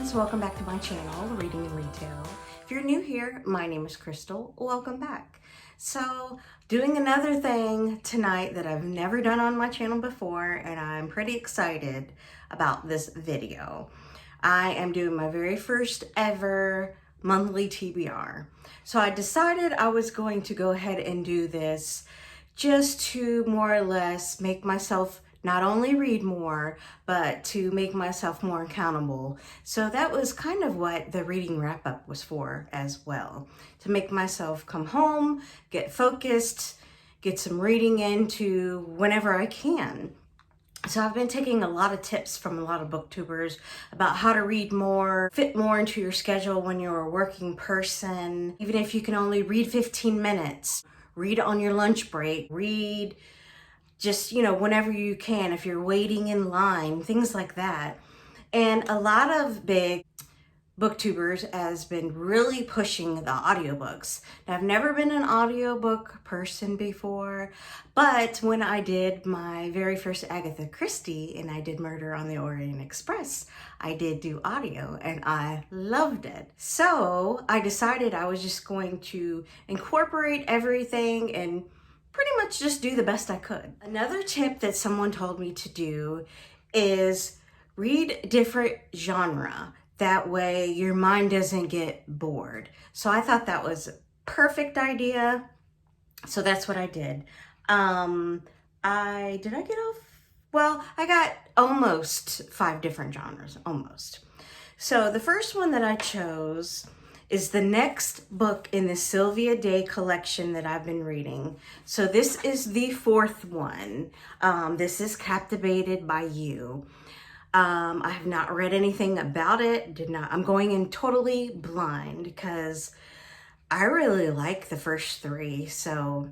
friends, welcome back to my channel, Reading and Retail. If you're new here, my name is Crystal. Welcome back. So, doing another thing tonight that I've never done on my channel before, and I'm pretty excited about this video. I am doing my very first ever monthly TBR. So I decided I was going to go ahead and do this just to more or less make myself not only read more, but to make myself more accountable. So that was kind of what the reading wrap up was for as well. To make myself come home, get focused, get some reading into whenever I can. So I've been taking a lot of tips from a lot of booktubers about how to read more, fit more into your schedule when you're a working person. Even if you can only read 15 minutes, read on your lunch break, read just, whenever you can, if you're waiting in line, things like that. And a lot of big booktubers has been really pushing the audiobooks. Now, I've never been an audiobook person before, but when I did my very first Agatha Christie and I did Murder on the Orient Express, I did do audio and I loved it. So I decided I was just going to incorporate everything and pretty much just do the best I could. Another tip that someone told me to do is read different genre. That way your mind doesn't get bored. So I thought that was a perfect idea. So that's what I did. I got almost 5 different genres, almost. So the first one that I chose is the next book in the Sylviaday collection that I've been reading. So this is the 4th one. This is Captivated by You. I have not read anything about it. I'm going in totally blind because I really like the first 3. So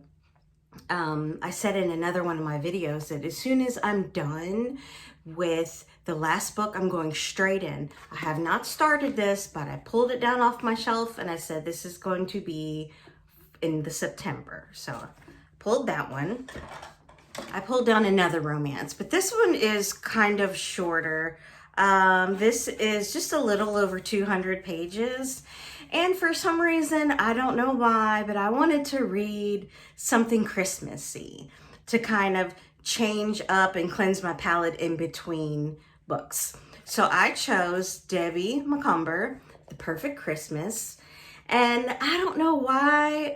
I said in another one of my videos that as soon as I'm done with the last book, I'm going straight in. I have not started this, but I pulled it down off my shelf and I said this is going to be in the September. So I pulled that one. I pulled down another romance, but this one is kind of shorter. This is just a little over 200 pages. And for some reason, I don't know why, but I wanted to read something Christmassy to kind of change up and cleanse my palate in between books. So I chose Debbie MaComber, The Perfect Christmas. And I don't know why.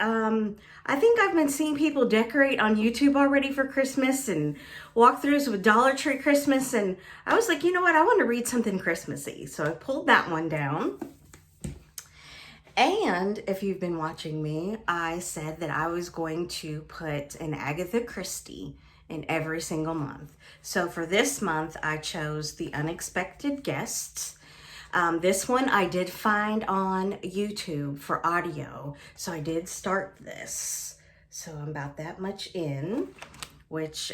I think I've been seeing people decorate on YouTube already for Christmas and walkthroughs with Dollar Tree Christmas. And I was like, you know what? I want to read something Christmassy. So I pulled that one down. And if you've been watching me, I said that I was going to put an Agatha Christie in every single month. So for this month, I chose The Unexpected Guest. This one I did find on YouTube for audio. So I did start this. So I'm about that much in, which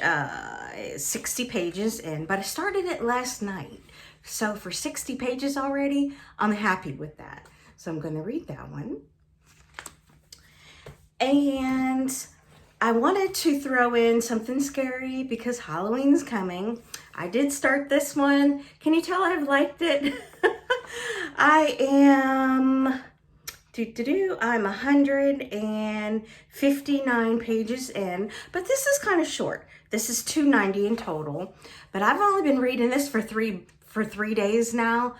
is 60 pages in, but I started it last night. So for 60 pages already, I'm happy with that. So I'm going to read that one. And I wanted to throw in something scary because Halloween's coming. I did start this one. Can you tell I've liked it? I am, I'm 159 pages in, but this is kind of short. This is 290 in total, but I've only been reading this for three days now.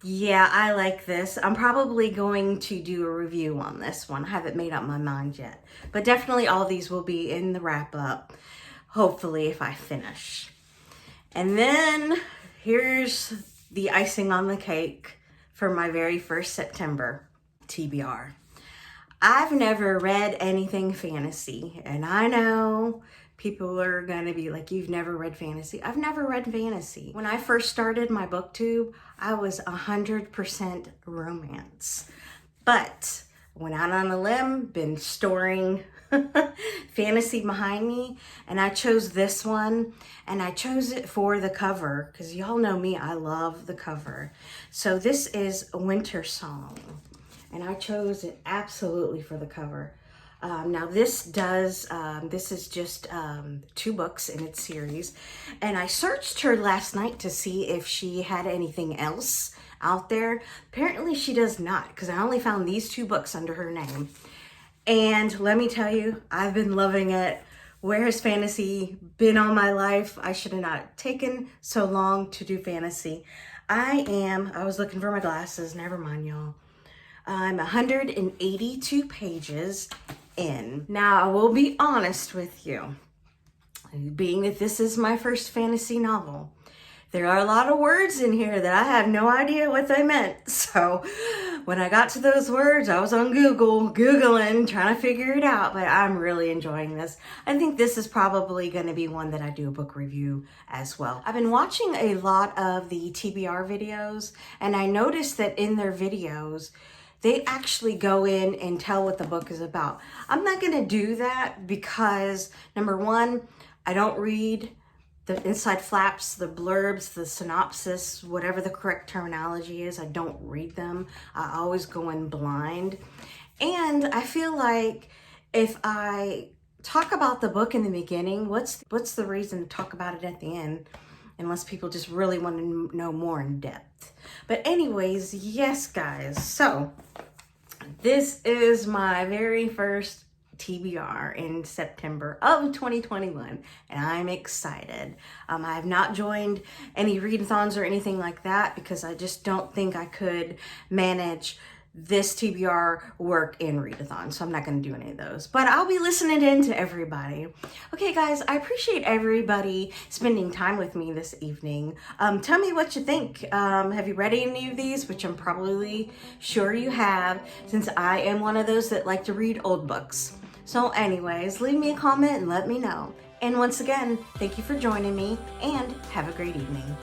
Yeah, I like this. I'm probably going to do a review on this one. I haven't made up my mind yet, but definitely all these will be in the wrap up, hopefully if I finish. And then here's the icing on the cake for my very first September TBR. I've never read anything fantasy, and I know people are gonna be like, you've never read fantasy. I've never read fantasy. When I first started my booktube, I was 100% romance. But went out on a limb, been storing fantasy behind me, and I chose this one, and I chose it for the cover, because y'all know me, I love the cover. So this is Wintersong, and I chose it absolutely for the cover. Now this is just 2 books in its series, and I searched her last night to see if she had anything else out there. Apparently she does not, because I only found these 2 books under her name. And let me tell you, I've been loving it. Where has fantasy been all my life? I should have not taken so long to do fantasy. I was looking for my glasses, never mind y'all. I'm 182 pages in. Now, I will be honest with you, being that this is my first fantasy novel, there are a lot of words in here that I have no idea what they meant. So when I got to those words, I was on Googling, trying to figure it out, but I'm really enjoying this. I think this is probably going to be one that I do a book review as well. I've been watching a lot of the TBR videos, and I noticed that in their videos, they actually go in and tell what the book is about. I'm not going to do that because, number one, I don't read the inside flaps, the blurbs, the synopsis, whatever the correct terminology is. I don't read them. I always go in blind. And I feel like if I talk about the book in the beginning, what's the reason to talk about it at the end? Unless people just really want to know more in depth. But anyways, yes guys, so this is my very first TBR in September of 2021, and I'm excited. I have not joined any readathons or anything like that because I just don't think I could manage this TBR work in readathon, so I'm not going to do any of those, but I'll be listening in to everybody. Okay guys, I appreciate everybody spending time with me this evening. Tell me what you think. Have you read any of these, which I'm probably sure you have, since I am one of those that like to read old books. So anyways, leave me a comment and let me know. And once again, thank you for joining me, and have a great evening.